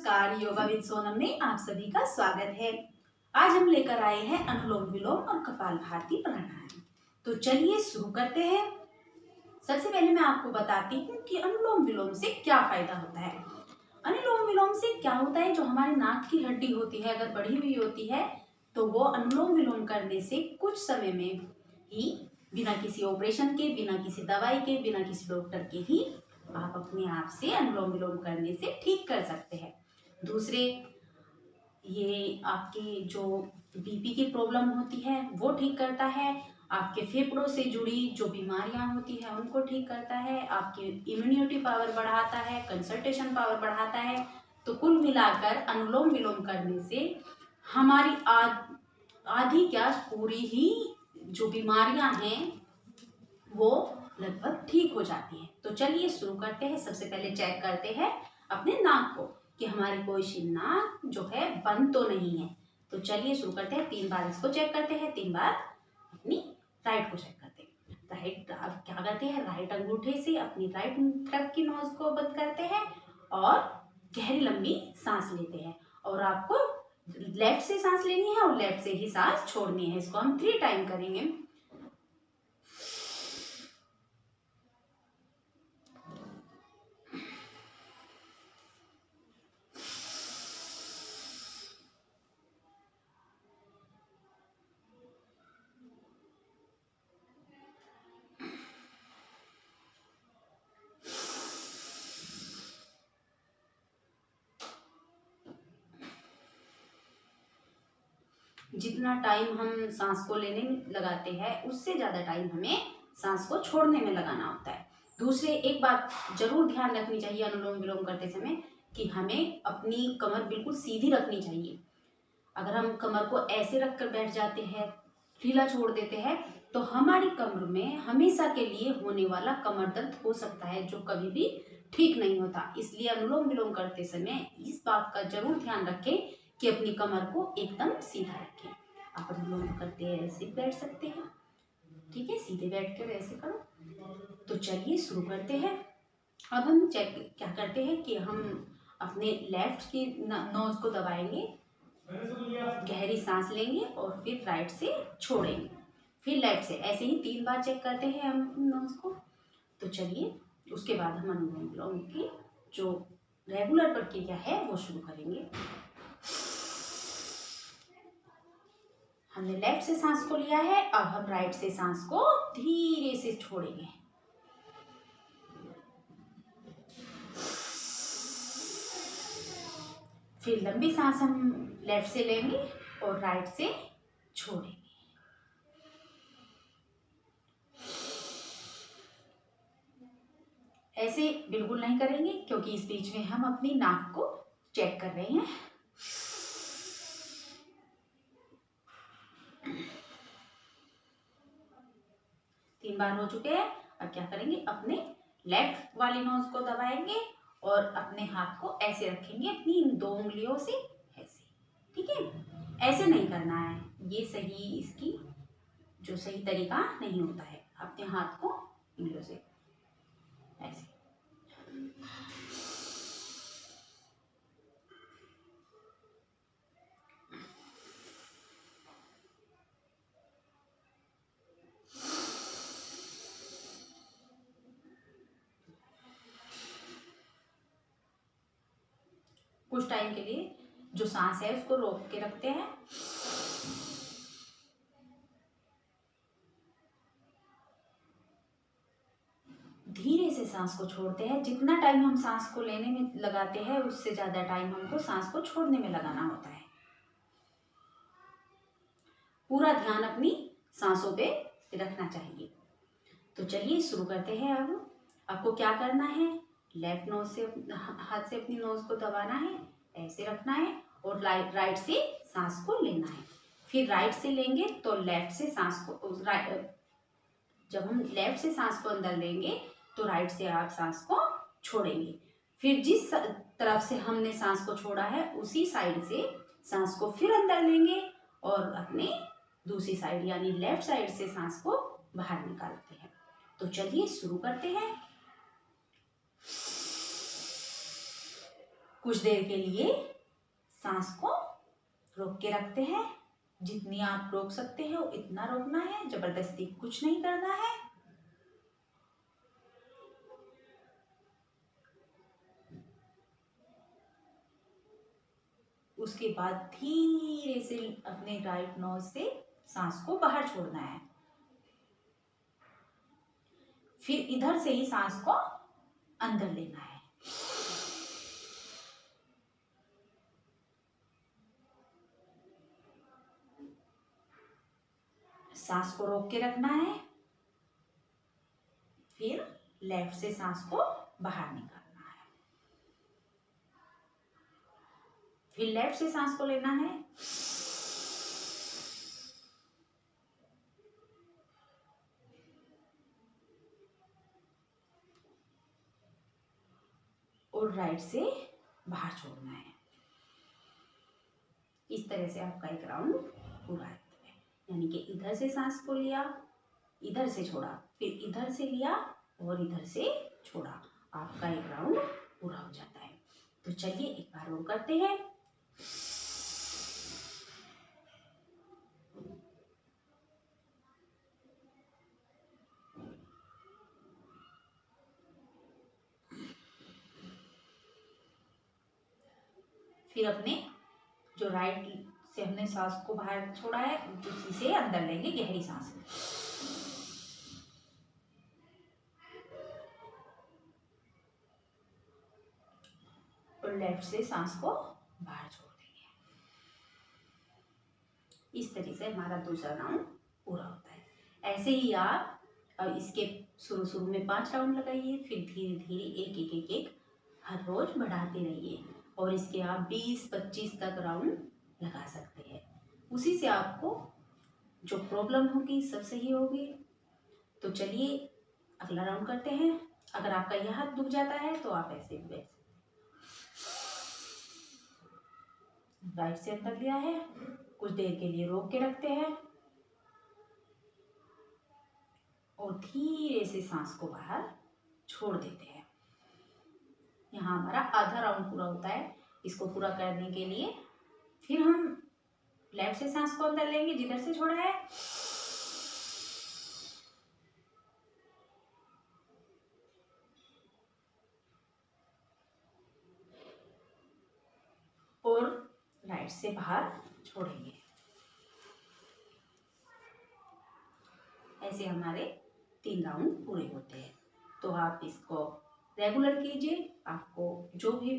नमस्कार, yoga with Sonam में आप सभी का स्वागत है। आज हम लेकर आए हैं अनुलोम विलोम और कपालभाति प्राणायाम। तो चलिए शुरू करते हैं। सबसे पहले मैं आपको बताती हूँ कि अनुलोम विलोम से क्या फायदा होता है। अनुलोम विलोम से क्या होता है, जो हमारे नाक की हड्डी होती है अगर बढ़ी हुई होती है तो वो अनुलोम विलोम करने से कुछ समय में ही, बिना किसी ऑपरेशन के, बिना किसी दवाई के, बिना किसी डॉक्टर के ही आप अपने आप से अनुलोम विलोम करने से ठीक कर सकते हैं। दूसरे, ये आपके जो बीपी की प्रॉब्लम होती है वो ठीक करता है। आपके फेफड़ों से जुड़ी जो बीमारियां होती है उनको ठीक करता है। आपकी इम्यूनिटी पावर बढ़ाता है, कंसंट्रेशन पावर बढ़ाता है। तो कुल मिलाकर अनुलोम विलोम करने से हमारी आधी क्या पूरी ही जो बीमारियां हैं वो लगभग ठीक हो जाती है। तो चलिए शुरू करते हैं। सबसे पहले चेक करते हैं अपने नाक को कि हमारी कोई सी नाक जो है बंद तो नहीं है। तो चलिए शुरू करते हैं। 3 बार इसको चेक करते हैं, 3 बार अपनी राइट को चेक करते हैं। राइट, अब क्या करते हैं, राइट अंगूठे से अपनी राइट तरफ की नोज को बंद करते हैं और गहरी लंबी सांस लेते हैं। और आपको लेफ्ट से सांस लेनी है और लेफ्ट से ही सांस छोड़नी है। इसको हम 3 टाइम करेंगे। जितना टाइम हम सांस को लेने में लगाते हैं उससे ज़्यादा टाइम हमें सांस को छोड़ने में लगाना होता है। दूसरे, एक बात जरूर ध्यान रखनी चाहिए अनुलोम विलोम करते समय कि हमें अपनी कमर बिल्कुल सीधी रखनी चाहिए। अगर हम कमर को ऐसे रख कर बैठ जाते हैं, ढीला छोड़ देते हैं, तो हमारी कमर में हमेशा के लिए होने वाला कमर दर्द हो सकता है, जो कभी भी ठीक नहीं होता। इसलिए अनुलोम विलोम करते समय इस बात का जरूर ध्यान रखें कि अपनी कमर को एकदम सीधा रखें। आप अनुलोम करते हैं ऐसे बैठ सकते हैं, ठीक है, सीधे बैठ कर ऐसे करो। तो चलिए शुरू करते हैं। अब हम चेक क्या करते हैं कि हम अपने लेफ्ट की नोज को दबाएंगे, गहरी सांस लेंगे और फिर राइट से छोड़ेंगे, फिर लेफ्ट से, ऐसे ही 3 बार चेक करते हैं हम नोज को। तो चलिए उसके बाद हम अनुलोम विलोम की जो रेगुलर प्रक्रिया है वो शुरू करेंगे। हमने लेफ्ट से सांस को लिया है, अब हम राइट से सांस को धीरे से छोड़ेंगे। फिर लंबी सांस हम लेफ्ट से लेंगे और राइट से छोड़ेंगे। ऐसे बिल्कुल नहीं करेंगे क्योंकि इस बीच में हम अपनी नाक को चेक कर रहे हैं। तीन बार हो चुके हैं। अब क्या करेंगे, अपने लेफ्ट वाली नोज को दबाएंगे और अपने हाथ को ऐसे रखेंगे अपनी इन 2 उंगलियों से ऐसे, ठीक है। ऐसे नहीं करना है, ये सही, इसकी जो सही तरीका नहीं होता है। अपने हाथ को उंगलियों से ऐसे। कुछ टाइम के लिए जो सांस है उसको रोक के रखते हैं। धीरे से सांस को छोड़ते हैं। जितना टाइम हम सांस को लेने में लगाते हैं उससे ज्यादा टाइम हमको सांस को छोड़ने में लगाना होता है। पूरा ध्यान अपनी सांसों पे रखना चाहिए। तो चलिए शुरू करते हैं। अब आपको क्या करना है, लेफ्ट नोज से, हाथ से अपनी नोज को दबाना है, ऐसे रखना है और राइट से सांस को लेना है। फिर राइट से लेंगे तो लेफ्ट से सांस को, जब हम लेफ्ट से सांस को अंदर लेंगे तो राइट से आप सांस को छोड़ेंगे। फिर जिस तरफ से हमने सांस को छोड़ा है उसी साइड से सांस को फिर अंदर लेंगे और अपने दूसरी साइड यानी लेफ्ट साइड से सांस को बाहर निकालते हैं। तो चलिए शुरू करते हैं। कुछ देर के लिए सांस को रोक के रखते हैं। जितनी आप रोक सकते हो इतना रोकना है, जबरदस्ती कुछ नहीं करना है। उसके बाद धीरे से अपने राइट नोज से सांस को बाहर छोड़ना है। फिर इधर से ही सांस को अंदर लेना है। सांस को रोक के रखना है। फिर लेफ्ट से सांस को बाहर निकालना है। फिर लेफ्ट से सांस को लेना है। और राइट से बाहर छोड़ना है। इस तरह से आपका एक राउंड पूरा है। यानी कि इधर से सांस को लिया, इधर से छोड़ा, फिर इधर से लिया और इधर से छोड़ा। आपका एक राउंड पूरा हो जाता है। तो चलिए एक बार और करते हैं। फिर अपने जो राइट से हमने सांस को बाहर छोड़ा है उसी से अंदर लेंगे गहरी सांस। और लेफ्ट से सांस को बाहर छोड़ देंगे। इस तरीके से हमारा दूसरा राउंड पूरा होता है। ऐसे ही आप अब इसके शुरू में 5 राउंड लगाइए, फिर धीरे धीरे एक हर रोज बढ़ाते रहिए और इसके आप 20-25 तक राउंड लगा सकते हैं। उसी से आपको जो प्रॉब्लम होगी सब सही होगी। तो चलिए अगला राउंड करते हैं। अगर आपका यह हाथ दुख जाता है तो आप ऐसे भी बैठ सकते हैं। राइट से अंदर लिया है, कुछ देर के लिए रोक के रखते हैं और धीरे से सांस को बाहर छोड़ देते हैं। यहाँ हमारा आधा राउंड पूरा होता है। इसको पूरा करने के लिए फिर हम लेफ्ट से सांस को अंदर लेंगे जिधर से छोड़ा है, और राइट से बाहर छोड़ेंगे। ऐसे हमारे 3 राउंड पूरे होते हैं। तो आप इसको रेगुलर कीजिए, आपको जो भी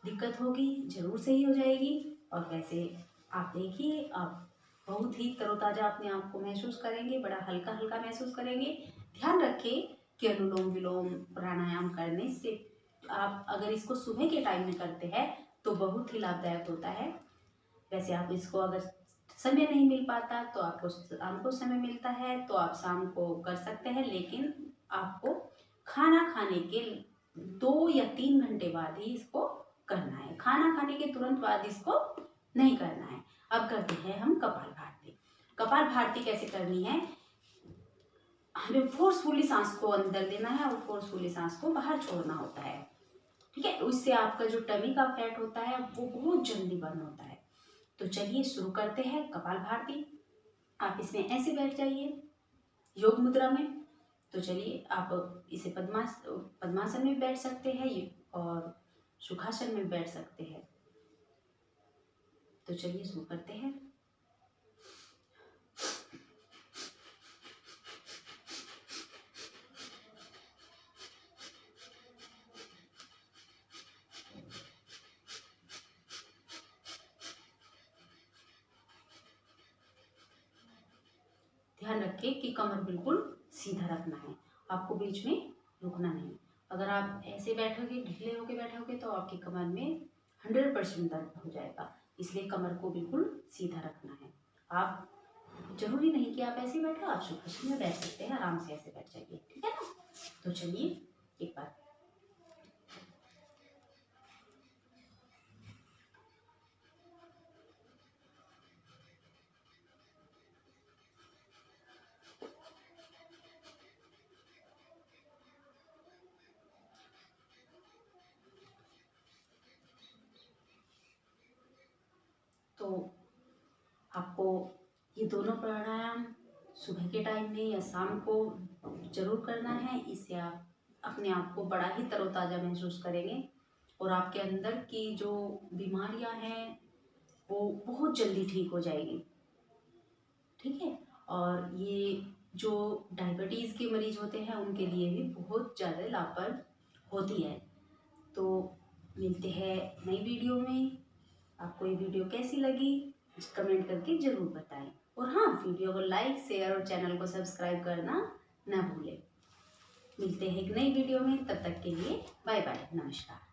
दिक्कत होगी जरूर सही हो जाएगी। और वैसे आप देखिए, आप बहुत ही तरोताजा अपने आप को महसूस करेंगे, बड़ा हल्का हल्का महसूस करेंगे। ध्यान रखें कि अनुलोम विलोम प्राणायाम करने से आप अगर इसको सुबह के टाइम में करते हैं तो बहुत ही लाभदायक होता है। वैसे आप इसको अगर समय नहीं मिल पाता तो आपको शाम को समय मिलता है तो आप शाम को कर सकते हैं, लेकिन आपको खाना खाने के 2 या 3 घंटे बाद ही इसको करना है। खाना खाने के तुरंत बाद इसको नहीं करना है। अब करते हैं हम कपालभाति। कपालभाति कैसे करनी है? हमें फोर्सफुली सांस को अंदर लेना है और फोर्सफुली सांस को बाहर छोड़ना होता है। ठीक है, उससे आपका जो टमी का फैट होता है वो बहुत जल्दी बर्न होता है। तो चलिए शुरू करते हैं कपालभाति। आप इसमें ऐसे बैठ जाइए योग मुद्रा में। तो चलिए आप इसे पद्मासन में बैठ सकते हैं और सुखासन में बैठ सकते हैं। तो चलिए शुरू करते हैं। ध्यान रखें कि कमर बिल्कुल सीधा रखना है, आपको बीच में रुकना नहीं। अगर आप ऐसे बैठोगे, ढीले होके बैठोगे तो आपकी कमर में 100% दर्द हो जाएगा। इसलिए कमर को बिल्कुल सीधा रखना है। आप जरूरी नहीं कि आप ऐसे बैठो, आप सुखासन में बैठ सकते हैं, आराम से ऐसे बैठ जाइए। ठीक है ना? तो चलिए एक बार तो आपको ये दोनों प्राणायाम सुबह के टाइम में या शाम को जरूर करना है। इससे आप अपने आप को बड़ा ही तरोताज़ा महसूस करेंगे और आपके अंदर की जो बीमारियां हैं वो बहुत जल्दी ठीक हो जाएगी। ठीक है। और ये जो डायबिटीज़ के मरीज होते हैं उनके लिए भी बहुत ज़्यादा लाभप्रद होती है। तो मिलते हैं नई वीडियो में। आपको ये वीडियो कैसी लगी कमेंट करके ज़रूर बताएं। और हाँ, वीडियो को लाइक शेयर और चैनल को सब्सक्राइब करना ना भूलें। मिलते हैं एक नई वीडियो में, तब तक के लिए बाय बाय, नमस्कार।